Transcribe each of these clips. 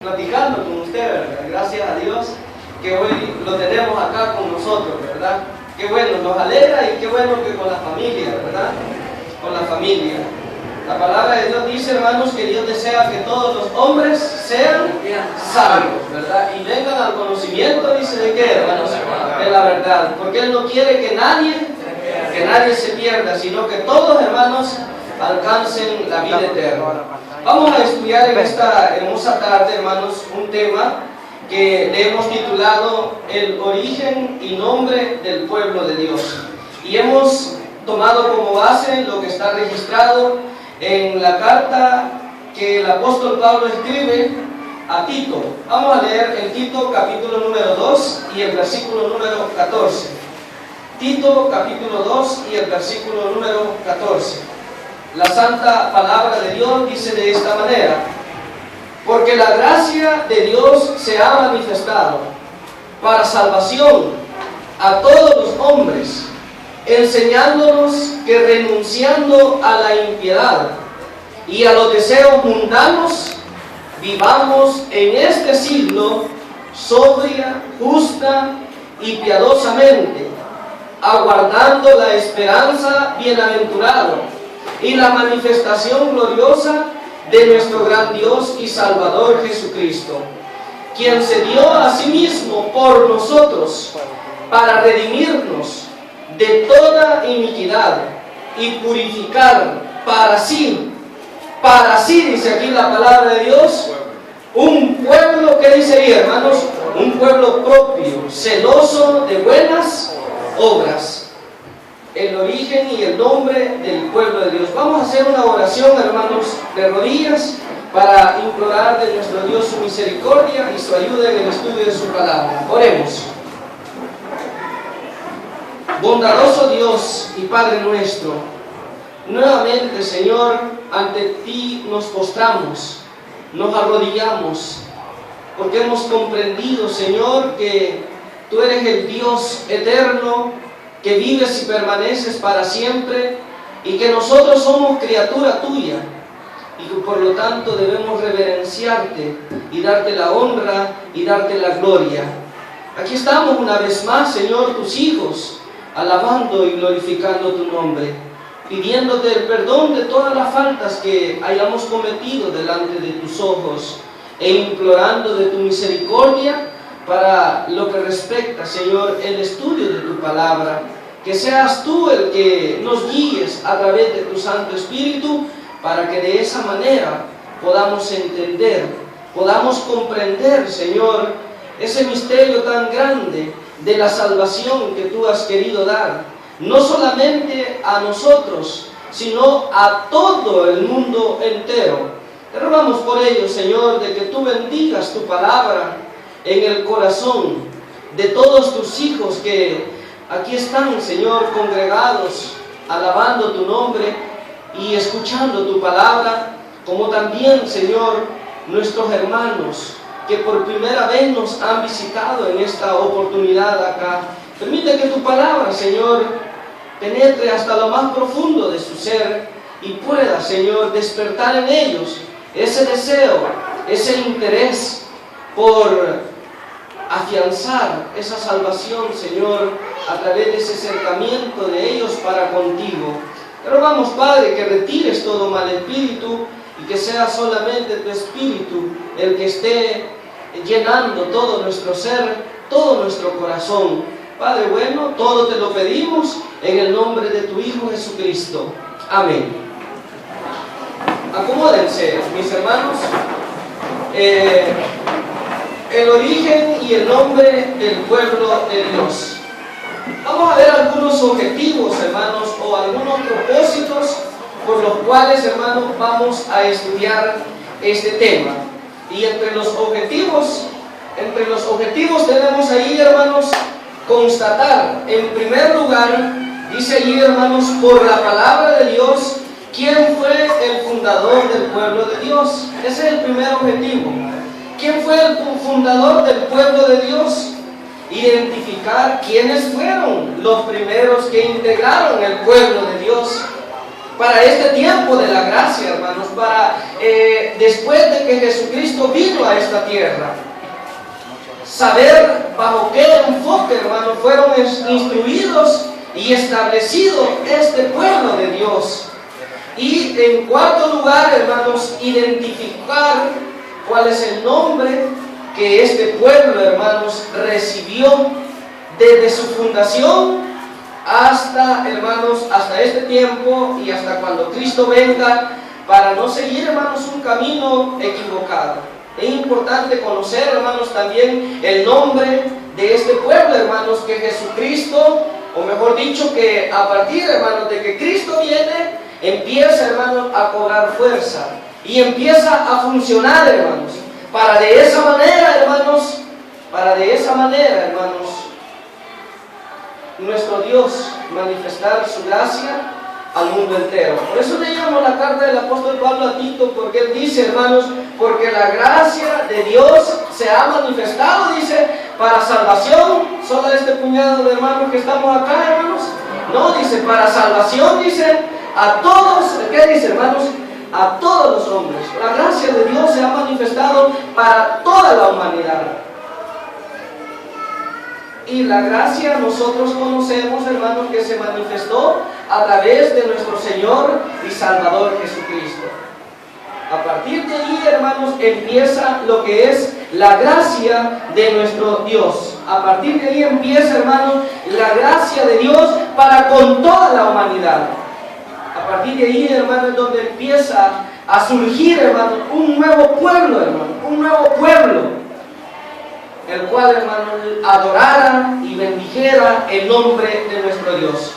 Platicando con usted, ¿verdad? Gracias a Dios que hoy lo tenemos acá con nosotros, ¿verdad? Qué bueno, nos alegra y qué bueno que con la familia, ¿verdad? Con la familia. La palabra de Dios dice, hermanos, que Dios desea que todos los hombres sean sabios, ¿verdad? Y vengan al conocimiento, dice, ¿de qué, hermanos? De la verdad. Porque Él no quiere que nadie se pierda, sino que todos, hermanos, alcancen la vida eterna. Vamos a estudiar en esta hermosa tarde, hermanos, un tema que le hemos titulado El origen y nombre del pueblo de Dios. Y hemos tomado como base lo que está registrado en la carta que el apóstol Pablo escribe a Tito. Vamos a leer en Tito capítulo número 2 y el versículo número 14. Tito capítulo 2 y el versículo número 14. La santa palabra de Dios dice de esta manera: porque la gracia de Dios se ha manifestado para salvación a todos los hombres, enseñándonos que renunciando a la impiedad y a los deseos mundanos, vivamos en este siglo sobria, justa y piadosamente, aguardando la esperanza bienaventurada y la manifestación gloriosa de nuestro gran Dios y Salvador Jesucristo, quien se dio a sí mismo por nosotros para redimirnos de toda iniquidad y purificar para sí, dice aquí la palabra de Dios, un pueblo, que dice ahí, hermanos, un pueblo propio, celoso de buenas obras. El origen y el nombre del pueblo de Dios. Vamos a hacer una oración, hermanos, de rodillas, para implorar de nuestro Dios su misericordia y su ayuda en el estudio de su palabra. Oremos. Bondadoso Dios y Padre nuestro, nuevamente, Señor, ante ti nos postramos, nos arrodillamos, porque hemos comprendido, Señor, que tú eres el Dios eterno, que vives y permaneces para siempre, y que nosotros somos criatura tuya, y que por lo tanto debemos reverenciarte y darte la honra y darte la gloria. Aquí estamos una vez más, Señor, tus hijos, alabando y glorificando tu nombre, pidiéndote el perdón de todas las faltas que hayamos cometido delante de tus ojos, e implorando de tu misericordia para lo que respecta, Señor, el estudio de tu palabra. Que seas tú el que nos guíes a través de tu Santo Espíritu, para que de esa manera podamos entender, podamos comprender, Señor, ese misterio tan grande de la salvación que tú has querido dar, no solamente a nosotros, sino a todo el mundo entero. Te rogamos por ello, Señor, de que tú bendigas tu palabra en el corazón de todos tus hijos que aquí están, Señor, congregados, alabando tu nombre y escuchando tu palabra, como también, Señor, nuestros hermanos que por primera vez nos han visitado en esta oportunidad acá. Permite que tu palabra, Señor, penetre hasta lo más profundo de su ser y pueda, Señor, despertar en ellos ese deseo, ese interés por afianzar esa salvación, Señor, a través de ese acercamiento de ellos para contigo. Te rogamos, Padre, que retires todo mal espíritu y que sea solamente tu Espíritu el que esté llenando todo nuestro ser, todo nuestro corazón. Padre bueno, todo te lo pedimos en el nombre de tu Hijo Jesucristo. Amén. Acomódense, mis hermanos. El origen y el nombre del pueblo de Dios. Vamos a ver algunos objetivos, hermanos, o algunos propósitos por los cuales, hermanos, vamos a estudiar este tema. Y entre los objetivos tenemos ahí, hermanos, constatar, en primer lugar, dice allí, hermanos, por la palabra de Dios, quién fue el fundador del pueblo de Dios. Ese es el primer objetivo. ¿Quién fue el fundador del pueblo de Dios? Identificar quiénes fueron los primeros que integraron el pueblo de Dios. para este tiempo de la gracia, hermanos, para después de que Jesucristo vino a esta tierra. Saber bajo qué enfoque, hermanos, fueron instruidos y establecido este pueblo de Dios. Y en cuarto lugar, hermanos, identificar cuál es el nombre que este pueblo, hermanos, recibió desde su fundación hasta, hermanos, hasta este tiempo y hasta cuando Cristo venga, para no seguir, hermanos, un camino equivocado. Es importante conocer, hermanos, también el nombre de este pueblo, hermanos, que Jesucristo, o mejor dicho, que a partir, hermanos, de que Cristo viene, empieza, hermanos, a cobrar fuerza y empieza a funcionar, hermanos, para de esa manera, hermanos, nuestro Dios manifestar su gracia al mundo entero. Por eso leíamos la carta del apóstol Pablo a Tito, porque él dice, hermanos, porque la gracia de Dios se ha manifestado, dice, para salvación. Solo este puñado de hermanos que estamos acá, hermanos. No, dice, para salvación, dice, a todos. ¿Qué dice, hermanos? A todos los hombres. La gracia de Dios se ha manifestado para toda la humanidad. Y la gracia nosotros conocemos, hermanos, que se manifestó a través de nuestro Señor y Salvador Jesucristo. A partir de ahí, hermanos, empieza lo que es la gracia de nuestro Dios. A partir de ahí empieza, hermanos, la gracia de Dios para con toda la humanidad. A partir de ahí, hermanos, es donde empieza a surgir, hermanos, un nuevo pueblo, hermanos, un nuevo pueblo, el cual, hermanos, adorara y bendijera el nombre de nuestro Dios.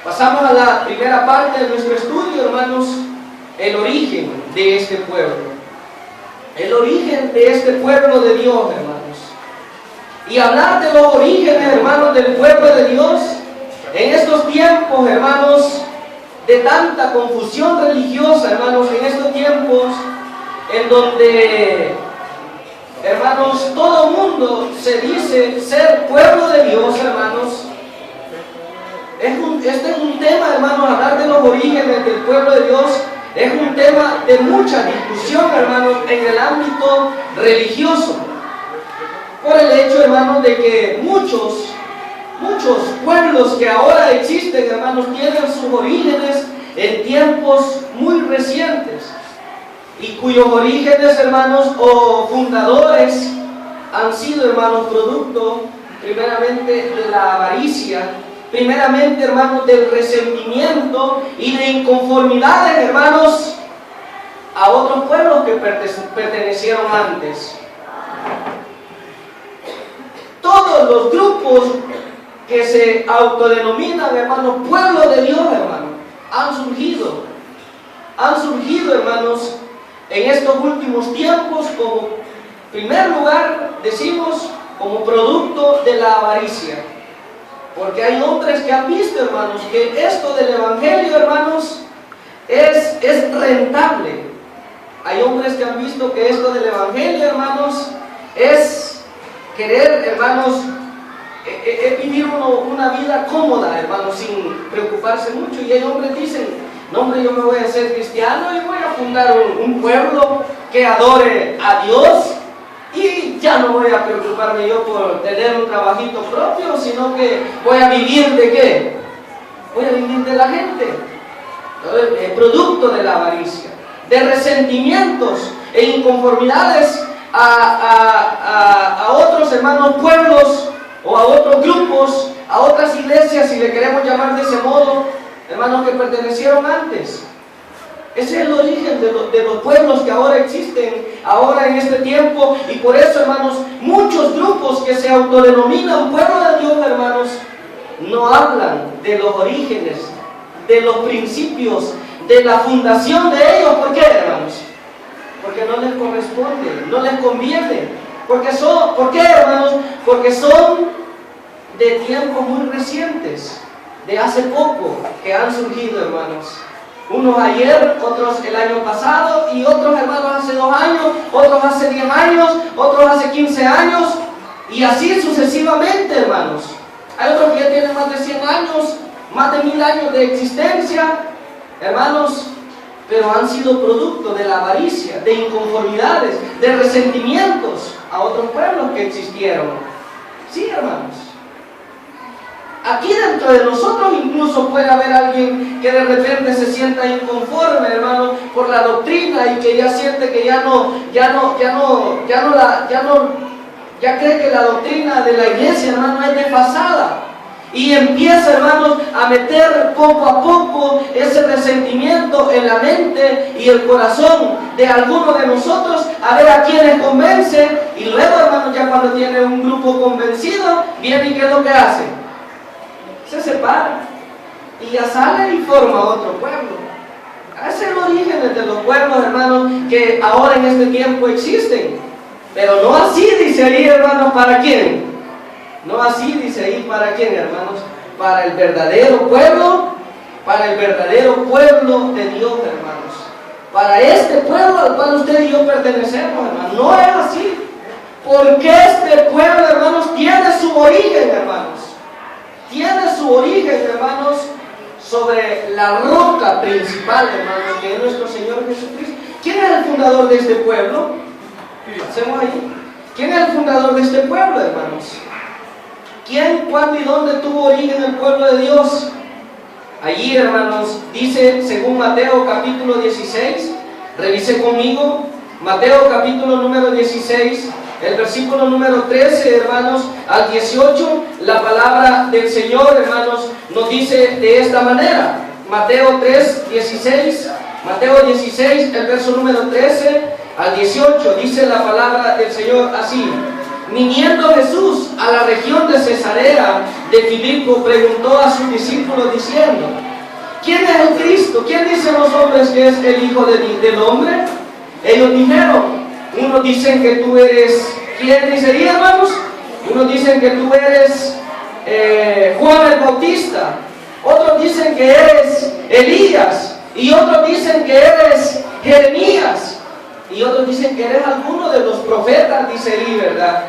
Pasamos a la primera parte de nuestro estudio, hermanos, el origen de este pueblo. El origen de este pueblo de Dios, hermanos. Y hablar de los orígenes, hermanos, del pueblo de Dios, en estos tiempos, hermanos, de tanta confusión religiosa, hermanos, en estos tiempos en donde, hermanos, todo el mundo se dice ser pueblo de Dios, hermanos. Este es un tema, hermanos, hablar de los orígenes del pueblo de Dios es un tema de mucha discusión, hermanos, en el ámbito religioso. Por el hecho, hermanos, de que muchos pueblos que ahora existen, hermanos, tienen sus orígenes en tiempos muy recientes, y cuyos orígenes, hermanos, o fundadores han sido, hermanos, producto primeramente de la avaricia, primeramente, hermanos, del resentimiento y de inconformidades, hermanos, a otros pueblos que pertenecieron antes. Todos los grupos que se autodenominan, hermanos, pueblo de Dios, hermanos, han surgido, hermanos, en estos últimos tiempos, como primer lugar, decimos, como producto de la avaricia. Porque hay hombres que han visto, hermanos, que esto del evangelio, hermanos, es rentable. Hay hombres que han visto que esto del evangelio, hermanos, es querer, hermanos, vivir una vida cómoda, hermanos, sin preocuparse mucho. Y hay hombres que dicen, no, hombre, yo me voy a hacer cristiano y voy a fundar un pueblo que adore a Dios, y ya no voy a preocuparme yo por tener un trabajito propio, sino que voy a vivir ¿de qué? Voy a vivir de la gente. El producto de la avaricia, de resentimientos e inconformidades a otros, hermanos, pueblos, o a otros grupos, a otras iglesias, si le queremos llamar de ese modo, hermanos, que pertenecieron antes. Ese es el origen de los pueblos que ahora existen, ahora en este tiempo. Y por eso, hermanos, muchos grupos que se autodenominan pueblo de Dios, hermanos, no hablan de los orígenes, de los principios, de la fundación de ellos. ¿Por qué, hermanos? Porque no les corresponde, no les conviene. ¿Por qué, hermanos? Porque son de tiempos muy recientes, de hace poco, que han surgido, hermanos. Unos ayer, otros el año pasado, y otros, hermanos, hace 2 años, otros hace 10 años, otros hace 15 años, y así sucesivamente, hermanos. Hay otros que ya tienen más de 100 años, más de 1000 años de existencia, hermanos, pero han sido producto de la avaricia, de inconformidades, de resentimientos a otros pueblos que existieron. Sí, hermanos. Aquí dentro de nosotros incluso puede haber alguien que de repente se sienta inconforme, hermano, por la doctrina y que ya siente que ya cree que la doctrina de la iglesia, hermano, es desfasada. Y empieza, hermanos, a meter poco a poco ese resentimiento en la mente y el corazón de algunos de nosotros, a ver a quienes convence. Y luego, hermanos, ya cuando tiene un grupo convencido, viene y ¿qué es lo que hace? Se separa y ya sale y forma otro pueblo. Ese es el origen de los pueblos, hermanos, que ahora en este tiempo existen. Pero no así dice ahí, hermanos, ¿para quién? No así dice ahí, ¿para quién, hermanos? Para el verdadero pueblo, para el verdadero pueblo de Dios, hermanos. Para este pueblo al cual usted y yo pertenecemos, hermanos. No es así. Porque este pueblo, hermanos, tiene su origen, hermanos. Tiene su origen, hermanos, sobre la roca principal, hermanos, que es nuestro Señor Jesucristo. ¿Quién es el fundador de este pueblo? Hacemos ahí. ¿Quién es el fundador de este pueblo, hermanos? ¿Quién, cuándo y dónde tuvo origen el pueblo de Dios? Allí, hermanos, dice, según Mateo capítulo 16, revise conmigo, Mateo capítulo número 16, el versículo número 13, hermanos, al 18, la palabra del Señor, hermanos, nos dice de esta manera. Mateo 16, el verso número 13 al 18, dice la palabra del Señor así. Viniendo Jesús a la región de Cesarea de Filipo, preguntó a sus discípulos diciendo: ¿quién es el Cristo? ¿Quién dicen los hombres que es el Hijo del Hombre? Ellos dijeron, unos dicen que tú eres, ¿quién dice ahí, hermanos? Unos dicen que tú eres Juan el Bautista, otros dicen que eres Elías, y otros dicen que eres Jeremías, y otros dicen que eres alguno de los profetas, dice ahí, ¿verdad?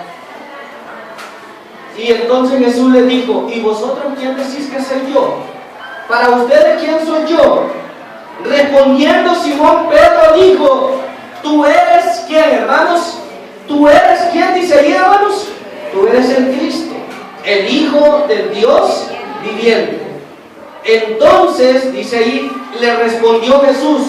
Y entonces Jesús les dijo: ¿y vosotros quién decís que soy yo? Para ustedes, ¿quién soy yo? Respondiendo Simón Pedro dijo: ¿tú eres quién, hermanos? ¿Tú eres quién, dice ahí, hermanos? Tú eres el Cristo, el Hijo del Dios viviente. Entonces, dice ahí, le respondió Jesús: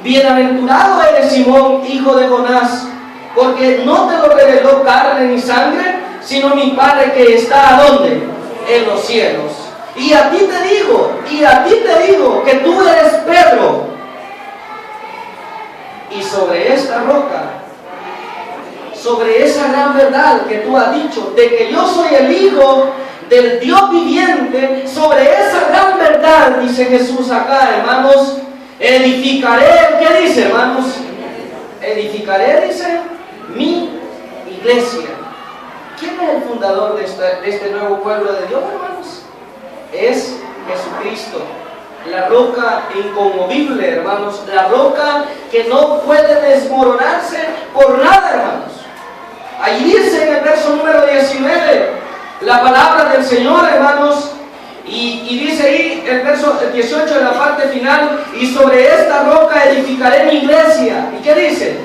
bienaventurado eres Simón, hijo de Jonás, porque no te lo reveló carne ni sangre, sino mi Padre que está ¿a dónde? En los cielos. Y a ti te digo que tú eres Pedro, y sobre esta roca, sobre esa gran verdad que tú has dicho, de que yo soy el Hijo del Dios viviente, sobre esa gran verdad, dice Jesús acá, hermanos, edificaré, ¿qué dice, hermanos? Edificaré, dice, mi iglesia. ¿Quién es el fundador de este nuevo pueblo de Dios, hermanos? Es Jesucristo, la roca inconmovible, hermanos, la roca que no puede desmoronarse por nada, hermanos. Allí dice en el verso número 19, la palabra del Señor, hermanos, y dice ahí el verso 18 en la parte final: y sobre esta roca edificaré mi iglesia. ¿Y qué dice?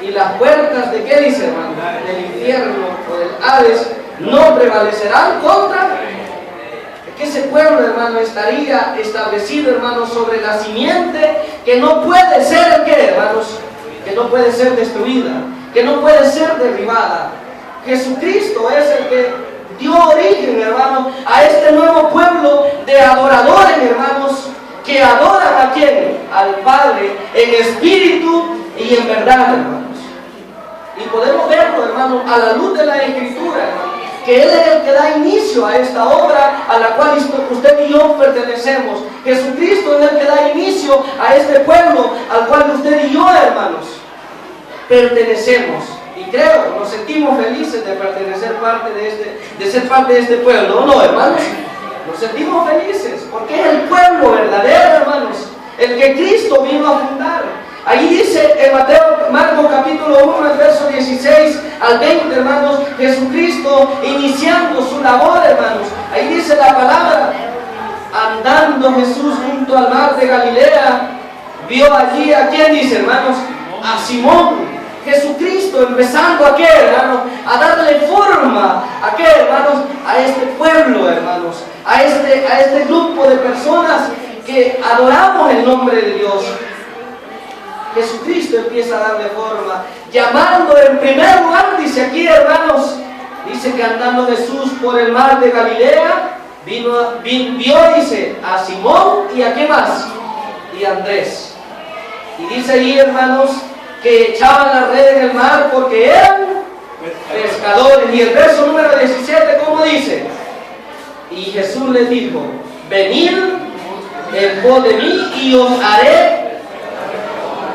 Y las puertas de, ¿qué dice, hermano? Del infierno o del Hades no prevalecerán contra. Que ese pueblo, hermano, estaría establecido, hermano, sobre la simiente que no puede ser, ¿qué, hermanos? Que no puede ser destruida, que no puede ser derribada. Jesucristo es el que dio origen, hermano, a este nuevo pueblo de adoradores, hermanos, que adoran ¿a quién? Al Padre en espíritu y en verdad, hermanos. Y podemos verlo, hermano, a la luz de la Escritura, hermano, que Él es el que da inicio a esta obra a la cual usted y yo pertenecemos. Jesucristo es el que da inicio a este pueblo al cual usted y yo, hermanos, pertenecemos. Y creo, nos sentimos felices de pertenecer de ser parte de este pueblo, ¿no, hermanos? Nos sentimos felices porque es el pueblo verdadero, hermanos, el que Cristo vino a fundar. Ahí dice en Marcos capítulo 1, el verso 16 al 20, hermanos, Jesucristo iniciando su labor, hermanos. Ahí dice la palabra: andando Jesús junto al mar de Galilea, vio allí a quién dice, hermanos, a Simón. Jesucristo empezando a qué, hermanos, a darle forma a qué, hermanos, a este pueblo, hermanos, a este grupo de personas que adoramos el nombre de Dios. Jesucristo empieza a darle forma, llamando en primer lugar, dice aquí, hermanos, dice que andando Jesús por el mar de Galilea, vio, dice, a Simón y a qué más, y a Andrés. Y dice ahí, hermanos, que echaban las redes en el mar porque eran pescadores. Y el verso número 17, ¿cómo dice? Y Jesús les dijo, venid en pos de mí y os haré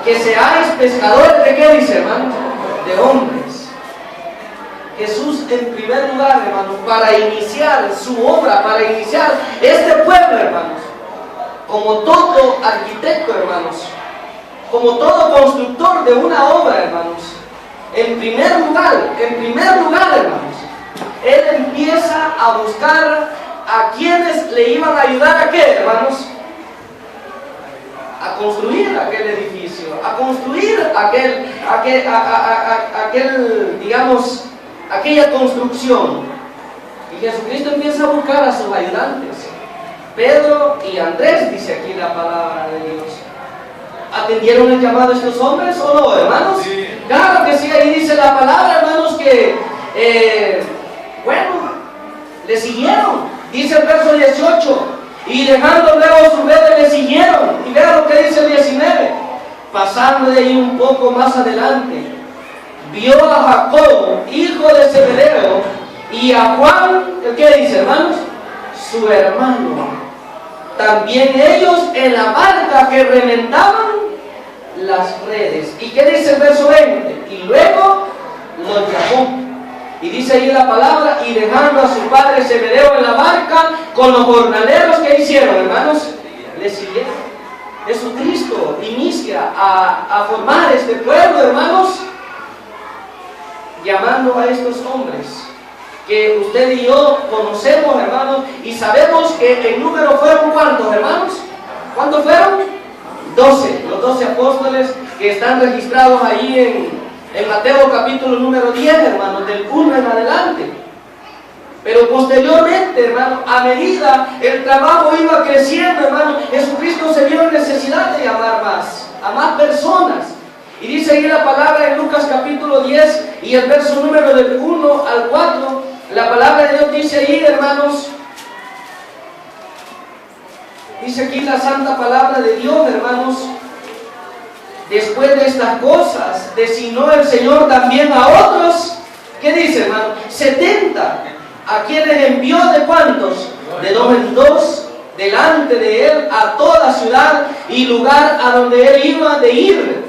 que seáis pescadores de qué, dice, hermano, de hombres. Jesús en primer lugar, hermanos, para iniciar su obra, para iniciar este pueblo, hermanos, como todo arquitecto, hermanos, como todo constructor de una obra, hermanos, en primer lugar, hermanos, él empieza a buscar a quienes le iban a ayudar a qué, hermanos, a construir aquel edificio, a construir aquel, digamos, aquella construcción. Y Jesucristo empieza a buscar a sus ayudantes, Pedro y Andrés, dice aquí la palabra de Dios. ¿Atendieron el llamado a estos hombres o no, hermanos? Sí. Claro que sí, ahí dice la palabra, hermanos, que, le siguieron. Dice el verso 18, y dejando luego sus redes le siguieron. Y vean lo que dice el 19. Pasando de ahí un poco más adelante, vio a Jacobo, hijo de Zebedeo, y a Juan, ¿qué dice, hermanos? Su hermano. También ellos en la barca que remendaban las redes. ¿Y qué dice el verso 20? Y luego los llamó. Y dice ahí la palabra, y dejando a su padre Zebedeo en la barca, con los jornaleros, ¿qué hicieron, hermanos? Le siguieron. Jesucristo inicia a formar este pueblo, hermanos, llamando a estos hombres que usted y yo conocemos, hermanos, y sabemos que en número fueron ¿cuántos, hermanos? ¿Cuántos fueron? 12, los 12 apóstoles que están registrados ahí en Mateo capítulo número 10, hermanos, del 1 en adelante. Pero posteriormente, hermanos, a medida el trabajo iba creciendo, hermanos, Jesucristo se vio en necesidad de llamar a más personas. Y dice ahí la palabra en Lucas capítulo 10 y el verso número del 1 al 4, la palabra de Dios dice ahí, hermanos, dice aquí la santa palabra de Dios, hermanos, después de estas cosas, designó el Señor también a otros, ¿qué dice, hermano? 70, a quienes envió de cuántos, de 2 en 2, delante de él a toda ciudad y lugar a donde él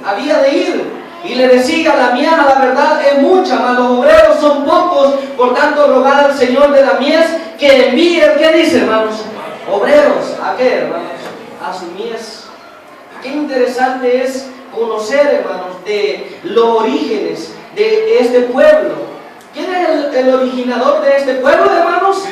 había de ir. Y le decía, la mies, la verdad, es mucha, mas los obreros son pocos, por tanto rogad al Señor de la mies que envíe, ¿qué dice, hermanos? Obreros, ¿a qué, hermanos? A su mies. Qué interesante es conocer, hermanos, de los orígenes de este pueblo. ¿Quién es el originador de este pueblo, hermanos?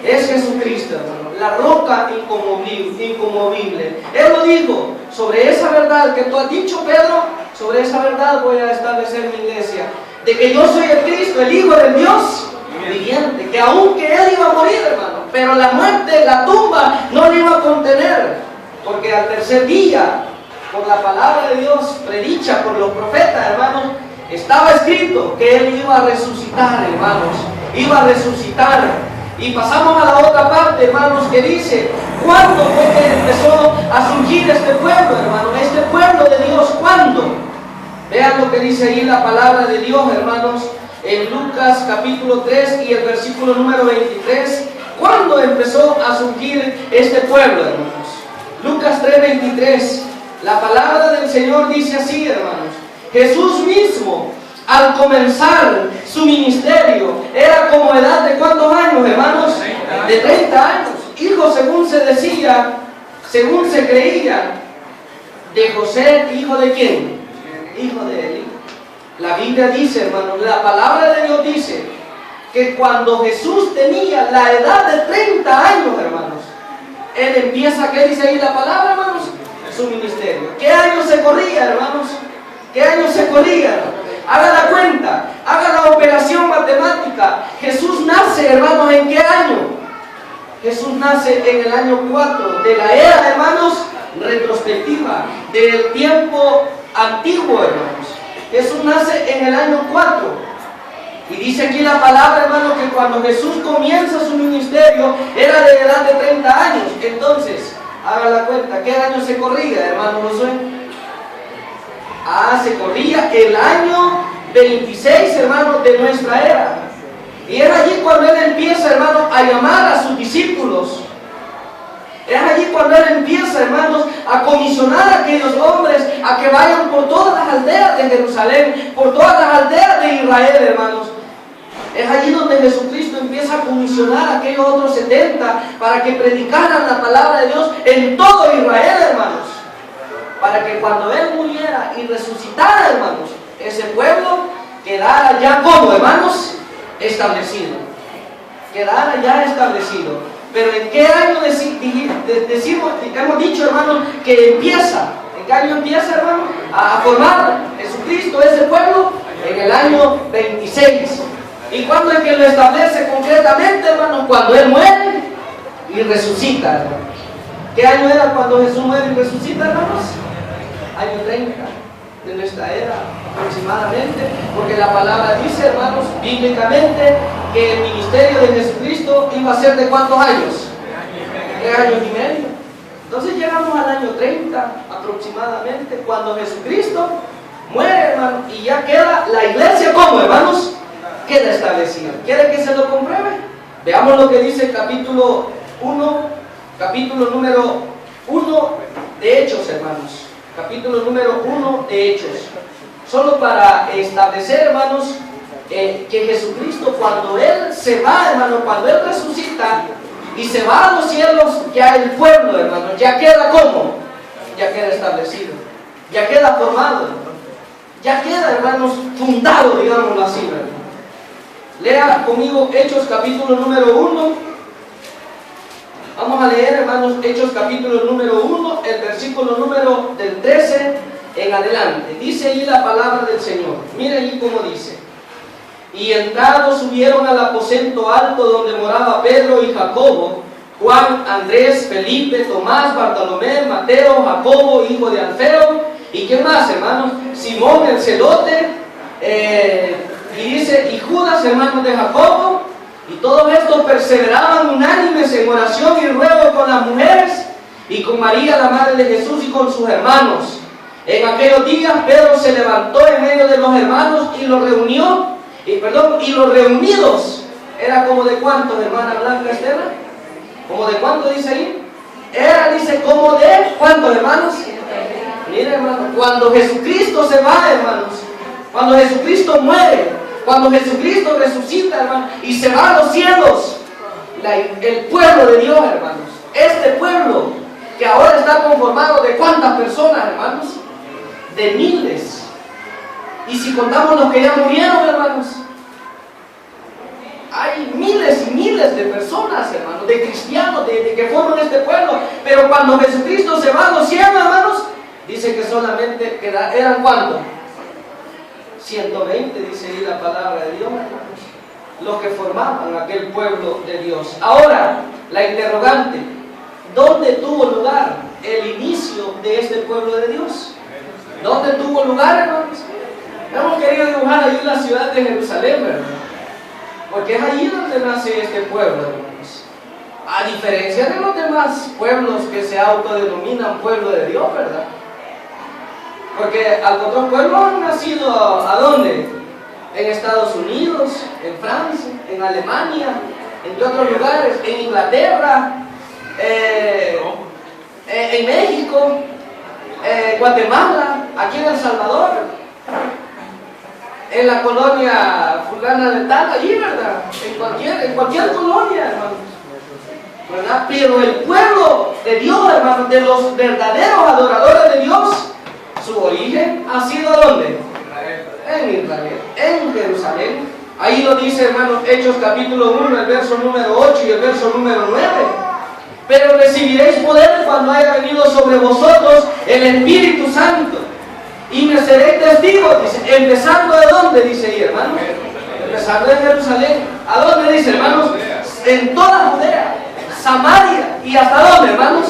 Es Jesucristo, hermano, la roca inconmovible. Él lo dijo, sobre esa verdad que tú has dicho, Pedro, sobre esa verdad voy a establecer mi iglesia, de que yo soy el Cristo, el Hijo del Dios viviente, que aunque Él iba a morir, hermano, pero la muerte, la tumba, no le iba a contener, porque al tercer día, por la palabra de Dios predicha por los profetas, hermanos, estaba escrito que Él iba a resucitar, hermanos, iba a resucitar. Y pasamos a la otra parte, hermanos, que dice, ¿cuándo fue que empezó a surgir este pueblo, hermano? Este pueblo de Dios, ¿cuándo? Vean lo que dice ahí la palabra de Dios, hermanos, en Lucas capítulo 3 y el versículo número 23. ¿Cuándo empezó a surgir este pueblo, hermanos? Lucas 3:23. La palabra del Señor dice así, hermanos. Jesús mismo, al comenzar su ministerio, era como edad de ¿cuántos años, hermanos? De 30 años. Hijo, según se decía, según se creía, de José, ¿hijo de quién? Hijo de Eli. La Biblia dice, hermanos, la palabra de Dios dice que cuando Jesús tenía la edad de 30 años, hermanos, Él empieza, ¿qué dice ahí la palabra, hermanos? Su ministerio. ¿Qué año se corría, hermanos? ¿Qué año se corría? Haga la cuenta, haga la operación matemática. Jesús nace, hermanos, ¿en qué año? Jesús nace en el año 4 de la era, hermanos, retrospectiva, del tiempo antiguo, hermanos. Jesús nace en el año 4. Y dice aquí la palabra, hermano, que cuando Jesús comienza su ministerio era de edad de 30 años. Entonces, haga la cuenta, ¿qué año se corría, hermano Josué? Se corría el año 26, hermano, de nuestra era. Y es allí cuando Él empieza, hermano, a llamar a sus discípulos. Es allí cuando Él empieza, hermanos, a comisionar a aquellos hombres a que vayan por todas las aldeas de Jerusalén, por todas las aldeas de Israel, hermanos. Es allí donde Jesucristo empieza a comisionar a aquellos otros 70 para que predicaran la palabra de Dios en todo Israel, hermanos. Para que cuando Él muriera y resucitara, hermanos, ese pueblo quedara ya como, hermanos, establecido. Quedara ya establecido. Pero ¿en qué año hemos dicho, hermanos, que empieza? ¿En qué año empieza, hermano, a formar Jesucristo ese pueblo? En el año 26. ¿Y cuándo es que lo establece concretamente, hermanos? Cuando Él muere y resucita, hermanos. ¿Qué año era cuando Jesús muere y resucita, hermanos? Año 30 de nuestra era, aproximadamente, porque la palabra dice, hermanos, bíblicamente, que el ministerio de Jesucristo iba a ser de ¿cuántos años? 3 años y medio. Entonces llegamos al año 30 aproximadamente, cuando Jesucristo muere, hermano, y ya queda la iglesia, ¿cómo, hermanos? Queda establecida. ¿Quiere que se lo compruebe? Veamos lo que dice el capítulo número 1 de Hechos, hermanos. Capítulo número 1 de Hechos. Solo para establecer, hermanos, que Jesucristo, cuando Él se va, hermano, cuando Él resucita y se va a los cielos, ya el pueblo, hermano, ya queda ¿cómo? Ya queda establecido, ya queda formado, hermano. Ya queda, hermanos, fundado, digámoslo así, hermano. Lea conmigo Hechos capítulo número 1. Vamos a leer, hermanos, Hechos capítulo número 1, el versículo número del 13 en adelante. Dice allí la palabra del Señor. Mire allí cómo dice. Y entrados subieron al aposento alto donde moraba Pedro y Jacobo, Juan, Andrés, Felipe, Tomás, Bartolomé, Mateo, Jacobo, hijo de Alfeo, y qué más, hermanos, Simón el celote, y dice, y Judas, hermanos de Jacobo, y todos estos perseveraban unánimes en oración y ruego con las mujeres, y con María, la madre de Jesús, y con sus hermanos. En aquellos días Pedro se levantó en medio de los hermanos y los reunió, y los reunidos, era como de cuántos, hermana Blanca Estela, como de cuánto dice ahí, era, dice, como de cuántos, hermanos. Mire, hermano, cuando Jesucristo se va, hermanos, cuando Jesucristo muere, cuando Jesucristo resucita, hermano, y se va a los cielos, el pueblo de Dios, hermanos, este pueblo que ahora está conformado de cuántas personas, hermanos, de miles. Y si contamos los que ya murieron, hermanos, hay miles y miles de personas, hermanos, de cristianos, de que forman este pueblo. Pero cuando Jesucristo se va a los cielos, hermanos, dice que solamente eran ¿cuántos? 120, dice ahí la palabra de Dios, hermanos, los que formaban aquel pueblo de Dios. Ahora, la interrogante, ¿dónde tuvo lugar el inicio de este pueblo de Dios? ¿Dónde tuvo lugar, hermanos? Hemos querido dibujar ahí la ciudad de Jerusalén, ¿verdad? Porque es allí donde nace este pueblo, hermanos. A diferencia de los demás pueblos que se autodenominan pueblo de Dios, ¿verdad? Porque otros pueblos han nacido, ¿a dónde? En Estados Unidos, en Francia, en Alemania, en otros lugares, en Inglaterra, en México, Guatemala, aquí en El Salvador, en la colonia fulana de tal, allí, ¿verdad? En cualquier colonia, hermanos, ¿verdad? Pero el pueblo de Dios, hermanos, de los verdaderos adoradores de Dios, su origen ha sido ¿dónde? En Israel, en Jerusalén. Ahí lo dice, hermanos, Hechos capítulo 1, el verso número 8 y el verso número 9. pero recibiréis poder cuando haya venido sobre vosotros el Espíritu Santo. Y me seréis testigos, dice, empezando ¿de dónde? Dice ahí, hermanos. Empezando de Jerusalén. ¿A dónde dice, hermanos? En toda Judea, Samaria. ¿Y hasta dónde, hermanos?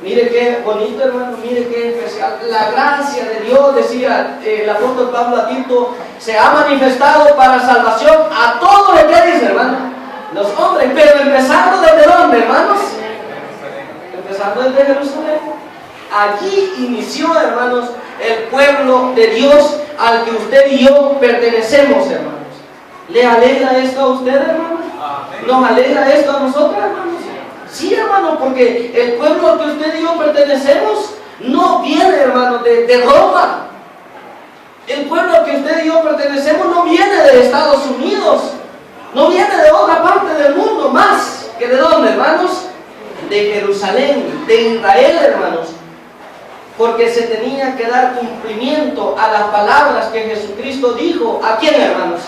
Mire qué bonito, hermano, mire qué especial. La gracia de Dios, decía el apóstol Pablo a Tito, se ha manifestado para salvación a todos los que dice, hermano, los hombres. Pero empezando desde dónde, hermanos? Empezando desde Jerusalén. Allí inició, hermanos, el pueblo de Dios al que usted y yo pertenecemos, hermanos. ¿Le alegra esto a usted, hermanos? ¿Nos alegra esto a nosotros, hermanos? Sí, hermano, porque el pueblo al que usted y yo pertenecemos no viene, hermano, de Roma. El pueblo al que usted y yo pertenecemos no viene de Estados Unidos, no viene de otra parte del mundo, más que de dónde, hermanos, de Jerusalén, de Israel, hermanos, porque se tenía que dar cumplimiento a las palabras que Jesucristo dijo. ¿A quién, hermanos?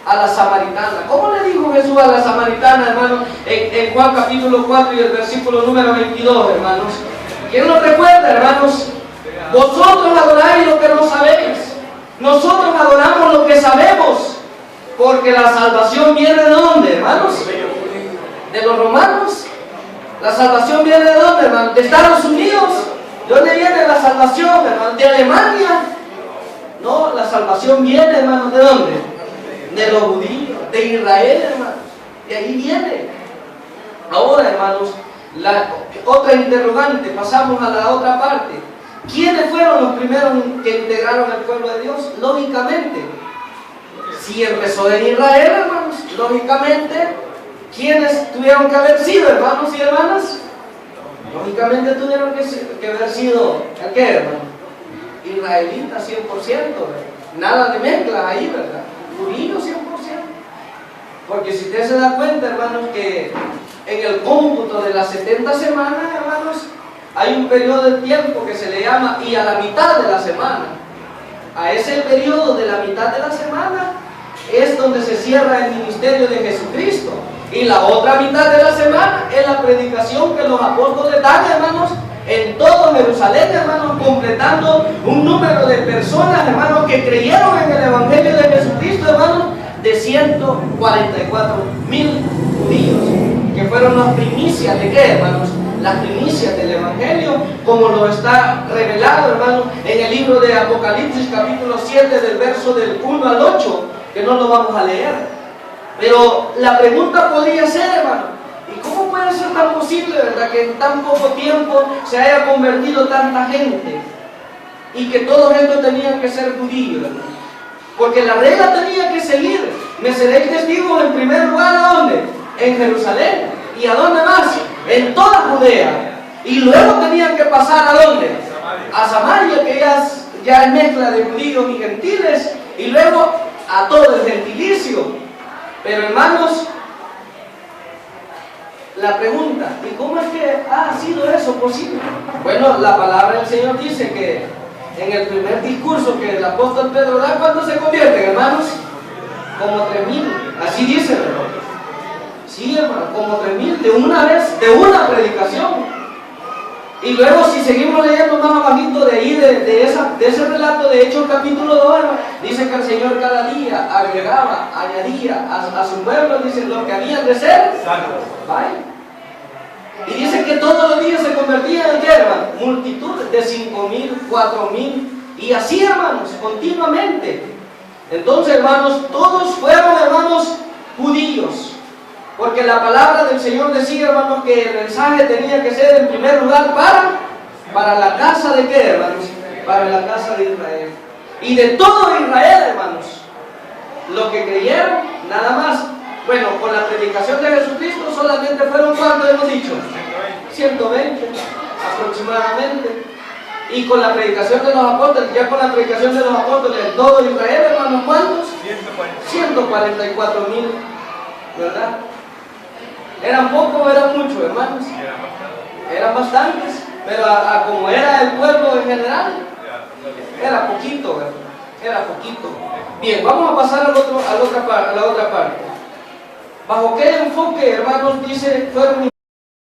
A la samaritana. ¿Cómo le dijo Jesús a la samaritana, hermanos? En Juan capítulo 4 y el versículo número 22, hermanos. ¿Quién lo recuerda, hermanos? Vosotros adoráis lo que no sabéis. Nosotros adoramos lo que sabemos. Porque la salvación viene de dónde, hermanos? De los romanos. La salvación viene de dónde, hermanos? De Estados Unidos. ¿De dónde viene la salvación, hermanos? ¿De Alemania? No, la salvación viene, hermanos, ¿de dónde? De los judíos, de Israel, hermanos. De ahí viene. Ahora, hermanos, la otra interrogante, pasamos a la otra parte. ¿Quiénes fueron los primeros que integraron el pueblo de Dios? Lógicamente, si empezó en Israel, hermanos, lógicamente, ¿quiénes tuvieron que haber sido, hermanos y hermanas? Lógicamente tuvieron que haber sido, ¿qué, hermano? Israelitas 100%, ¿verdad? Nada de mezclas ahí, ¿verdad? Judíos 100%. Porque si usted se da cuenta, hermanos, que en el cómputo de las 70 semanas, hermanos, hay un periodo de tiempo que se le llama y a la mitad de la semana. A ese periodo de la mitad de la semana es donde se cierra el ministerio de Jesucristo. Y la otra mitad de la semana es la predicación que los apóstoles dan, hermanos, en todo Jerusalén, hermanos, completando un número de personas, hermanos, que creyeron en el Evangelio de Jesucristo, hermanos, de 144,000 judíos, que fueron las primicias de ¿qué, hermanos? Las primicias del Evangelio, como lo está revelado, hermanos, en el libro de Apocalipsis, capítulo 7, del verso del 1 al 8, que no lo vamos a leer. Pero la pregunta podría ser, hermano, ¿y cómo puede ser tan posible, verdad, que en tan poco tiempo se haya convertido tanta gente? Y que todos estos tenían que ser judíos, hermano. Porque la regla tenía que seguir. Me seréis testigos en primer lugar, ¿a dónde? En Jerusalén. ¿Y a dónde más? En toda Judea. Y luego tenían que pasar ¿a dónde? A Samaria, que ya es mezcla de judíos y gentiles. Y luego a todo el gentilicio. Pero hermanos, la pregunta, ¿y cómo es que ha sido eso posible? Bueno, la palabra del Señor dice que en el primer discurso que el apóstol Pedro da, ¿cuántos se convierten, hermanos? Como 3,000, así dice, hermano. Sí, hermano, como 3,000 de una vez, de una predicación. Y luego si seguimos leyendo más abajito de ahí, de ese relato de Hechos capítulo 2, dice que el Señor cada día agregaba, añadía a su pueblo, dice, lo que habían de ser ¿vale? Y dice que todos los días se convertían en ¿qué, hermano? Multitudes de 5,000, 4,000, y así, hermanos, continuamente. Entonces, hermanos, todos fueron, hermanos, judíos. Porque la palabra del Señor decía, hermanos, que el mensaje tenía que ser en primer lugar para la casa de ¿qué, hermanos? Para la casa de Israel. Y de todo Israel, hermanos, los que creyeron, nada más. Bueno, con la predicación de Jesucristo solamente fueron, ¿cuántos hemos dicho? 120 aproximadamente. Y con la predicación de los apóstoles, ya con la predicación de los apóstoles de todo Israel, hermanos, ¿cuántos? 144,000, ¿verdad? ¿Eran pocos o eran muchos, hermanos? Eran bastantes, pero como era el pueblo en general, era poquito, ¿verdad? Era poquito. Bien, vamos a pasar a la otra parte. ¿Bajo qué enfoque, hermanos, dice, fueron